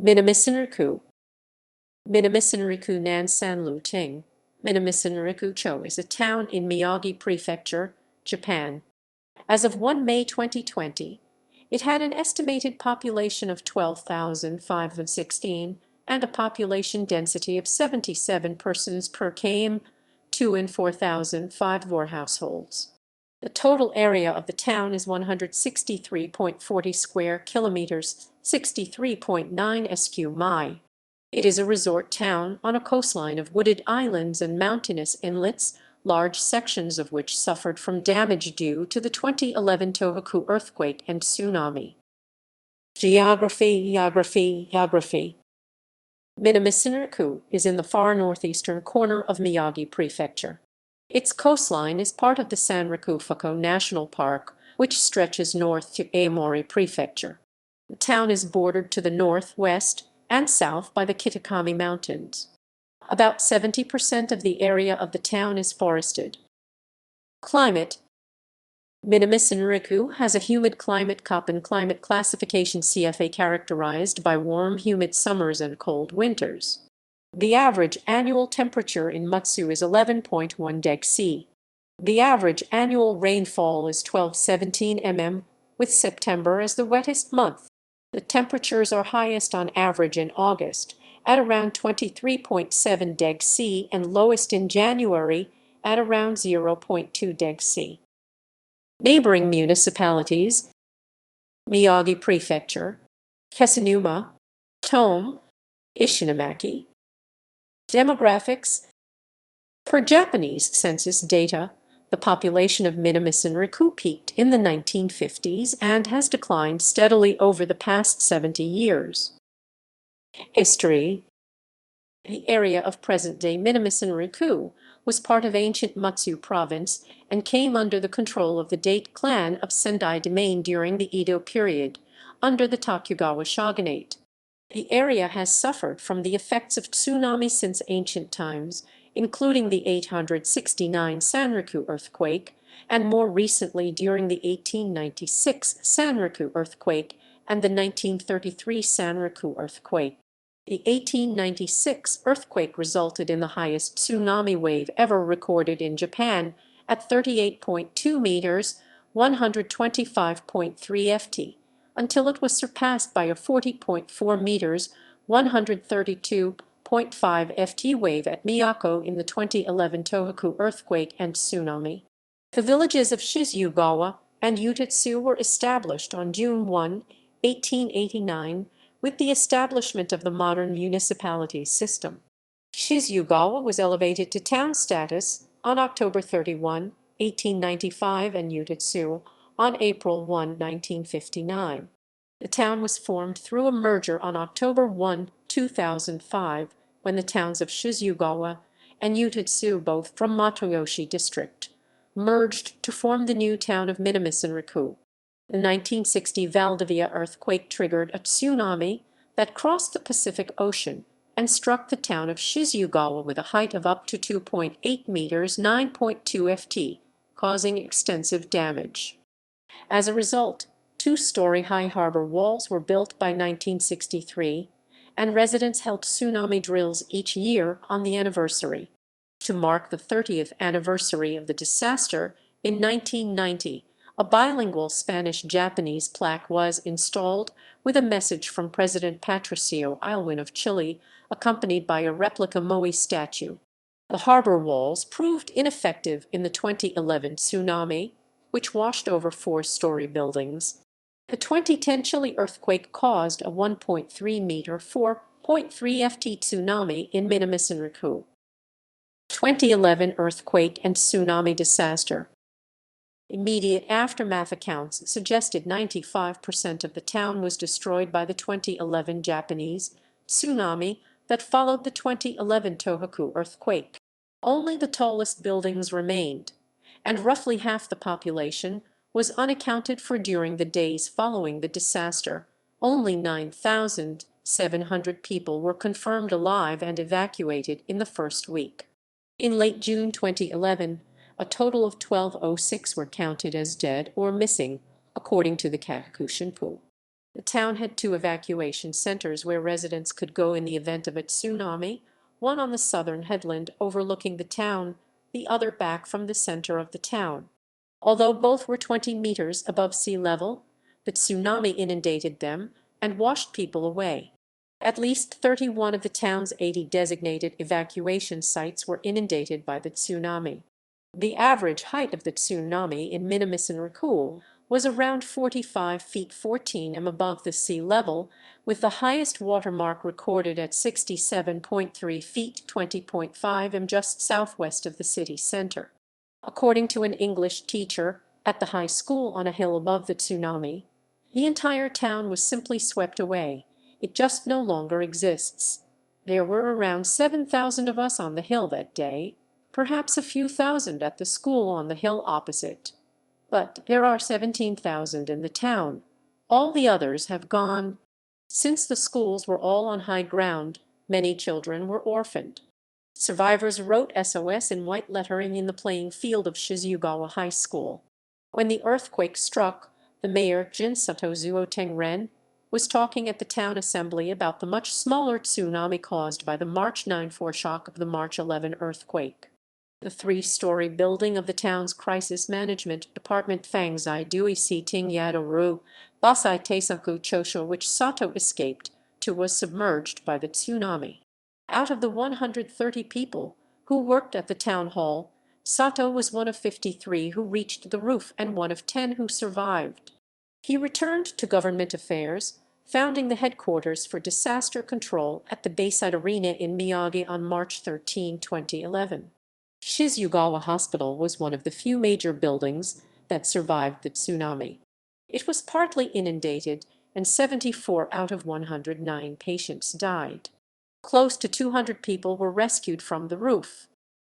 Minamisanriku. Minamisanriku Nansanlu-ting. Minamisanriku-chō is a town in Miyagi Prefecture, Japan. As of 1 May 2020, it had an estimated population of 12,516 and a population density of 77 persons per km, 2 in 4,005 households. The total area of the town is 163.40 square kilometers, 63.9 sq mi. It is a resort town on a coastline of wooded islands and mountainous inlets, large sections of which suffered from damage due to the 2011 Tōhoku earthquake and tsunami. Geography. Minamisanriku is in the far northeastern corner of Miyagi Prefecture. Its coastline is part of the Sanriku-Fuko National Park, which stretches north to Aomori Prefecture. The town is bordered to the north, west, and south by the Kitakami Mountains. About 70% of the area of the town is forested. Climate. Minamisanriku has a humid climate Köppen climate classification CFA characterized by warm humid summers and cold winters. The average annual temperature in Mutsu is 11.1 deg C. The average annual rainfall is 1217 mm, with September as the wettest month. The temperatures are highest on average in August, at around 23.7 deg C, and lowest in January, at around 0.2 deg C. Neighboring municipalities: Miyagi Prefecture, Kesunuma, Tome, Ishinomaki. Demographics. Per Japanese census data, the population of Minamisanriku peaked in the 1950s and has declined steadily over the past 70 years. History. The area of present-day Minamisanriku was part of ancient Mutsu province and came under the control of the Date clan of Sendai domain during the Edo period, under the Tokugawa shogunate. The area has suffered from the effects of tsunami since ancient times, including the 869 Sanriku earthquake, and more recently during the 1896 Sanriku earthquake and the 1933 Sanriku earthquake. The 1896 earthquake resulted in the highest tsunami wave ever recorded in Japan at 38.2 meters, 125.3 ft, until it was surpassed by a 40.4 meters, 132.5 ft wave at Miyako in the 2011 Tōhoku earthquake and tsunami. The villages of Shizugawa and Utetsu were established on June 1, 1889, with the establishment of the modern municipality system. Shizugawa was elevated to town status on October 31, 1895, and Utetsu on April 1, 1959. The town was formed through a merger on October 1, 2005, when the towns of Shizugawa and Utetsu, both from Matoyoshi district, merged to form the new town of Minamisanriku. The 1960 Valdivia earthquake triggered a tsunami that crossed the Pacific Ocean and struck the town of Shizugawa with a height of up to 2.8 meters, 9.2 ft, causing extensive damage. As a result, two-story high harbor walls were built by 1963, and residents held tsunami drills each year on the anniversary. To mark the 30th anniversary of the disaster, in 1990, a bilingual Spanish-Japanese plaque was installed with a message from President Patricio Aylwin of Chile, accompanied by a replica Moai statue. The harbor walls proved ineffective in the 2011 tsunami, which washed over four-story buildings. The 2010 Chile earthquake caused a 1.3-meter, 4.3 ft tsunami in Minamisanriku. 2011 earthquake and tsunami disaster. Immediate aftermath accounts suggested 95% of the town was destroyed by the 2011 Japanese tsunami that followed the 2011 Tōhoku earthquake. Only the tallest buildings remained, and roughly half the population was unaccounted for during the days following the disaster. Only 9,700 people were confirmed alive and evacuated in the first week. In late June 2011, a total of 1,206 were counted as dead or missing, according to the Kakushinpu. The town had two evacuation centers where residents could go in the event of a tsunami, one on the southern headland overlooking the town, the other back from the center of the town. Although both were 20 meters above sea level, the tsunami inundated them and washed people away. At least 31 of the town's 80 designated evacuation sites were inundated by the tsunami. The average height of the tsunami in Minamisanriku was around 45 feet 14 m above the sea level, with the highest watermark recorded at 67.3 feet 20.5 m just southwest of the city center. According to an English teacher at the high school on a hill above the tsunami, the entire town was simply swept away. It just no longer exists. There were around 7,000 of us on the hill that day, perhaps a few thousand at the school on the hill opposite. But there are 17,000 in the town. All the others have gone. Since the schools were all on high ground, many children were orphaned. Survivors wrote SOS in white lettering in the playing field of Shizugawa High School. When the earthquake struck, the mayor, Jinsato Zuoteng-ren, was talking at the town assembly about the much smaller tsunami caused by the March 9 foreshock of the March 11 earthquake. The three-story building of the town's crisis management department Fangzai Dui Siting Yadoru, Basai Teisaku Chosho, which Sato escaped to, was submerged by the tsunami. Out of the 130 people who worked at the town hall, Sato was one of 53 who reached the roof and one of 10 who survived. He returned to government affairs, founding the headquarters for disaster control at the Bayside Arena in Miyagi on March 13, 2011. Shizugawa Hospital was one of the few major buildings that survived the tsunami. It was partly inundated, and 74 out of 109 patients died. Close to 200 people were rescued from the roof.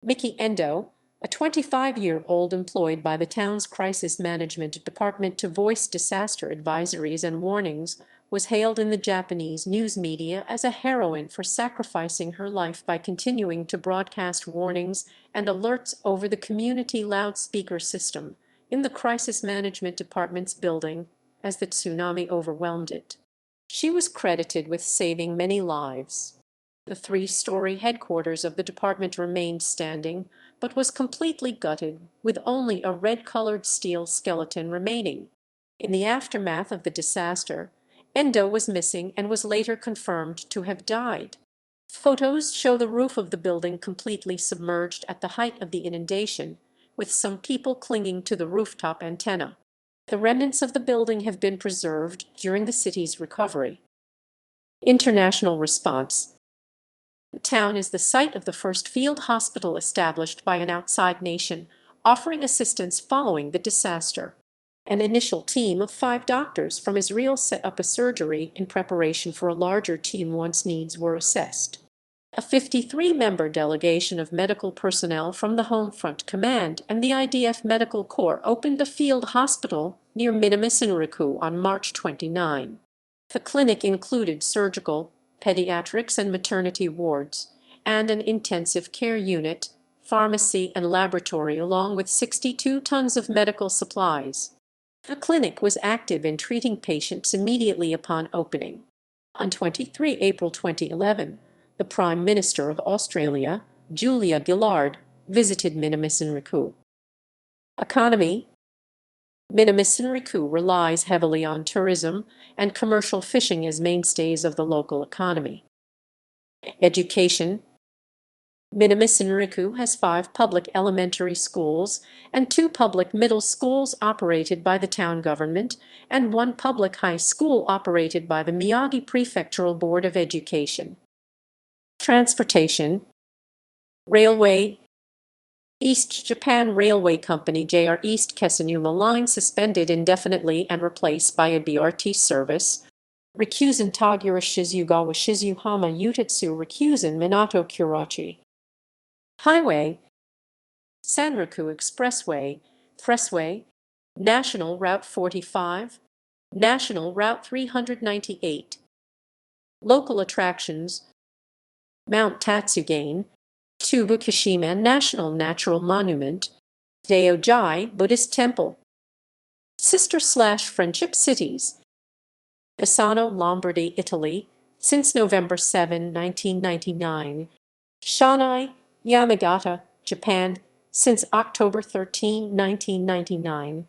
Miki Endo, a 25-year-old employed by the town's crisis management department to voice disaster advisories and warnings, was hailed in the Japanese news media as a heroine for sacrificing her life by continuing to broadcast warnings and alerts over the community loudspeaker system in the crisis management department's building as the tsunami overwhelmed it. She was credited with saving many lives. The three-story headquarters of the department remained standing, but was completely gutted, with only a red-colored steel skeleton remaining. In the aftermath of the disaster, Endo was missing and was later confirmed to have died. Photos show the roof of the building completely submerged at the height of the inundation, with some people clinging to the rooftop antenna. The remnants of the building have been preserved during the city's recovery. International response. The town is the site of the first field hospital established by an outside nation, offering assistance following the disaster. An initial team of 5 doctors from Israel set up a surgery in preparation for a larger team once needs were assessed. A 53-member delegation of medical personnel from the Home Front Command and the IDF Medical Corps opened a field hospital near Minamisanriku on March 29. The clinic included surgical, pediatrics and maternity wards, and an intensive care unit, pharmacy and laboratory along with 62 tons of medical supplies. The clinic was active in treating patients immediately upon opening. On 23 April 2011, the Prime Minister of Australia, Julia Gillard, visited Minamisanriku. Economy. Minamisanriku relies heavily on tourism and commercial fishing as mainstays of the local economy. Education. Minamisanriku has 5 public elementary schools and 2 public middle schools operated by the town government and 1 public high school operated by the Miyagi Prefectural Board of Education. Transportation. Railway. East Japan Railway Company JR East Kesanuma line suspended indefinitely and replaced by a BRT service. Rikuzen Togura Shizugawa Shizuhama Utetsu Rikuzen Minato Kurachi. Highway. Sanriku Expressway, National Route 45, National Route 398. Local attractions. Mount Tatsugane, Tsubukushima National Natural Monument, Daojai Buddhist Temple. Sister/Friendship cities. Bassano, Lombardy, Italy, since November 7, 1999. Shanai, Yamagata, Japan, since October 13, 1999.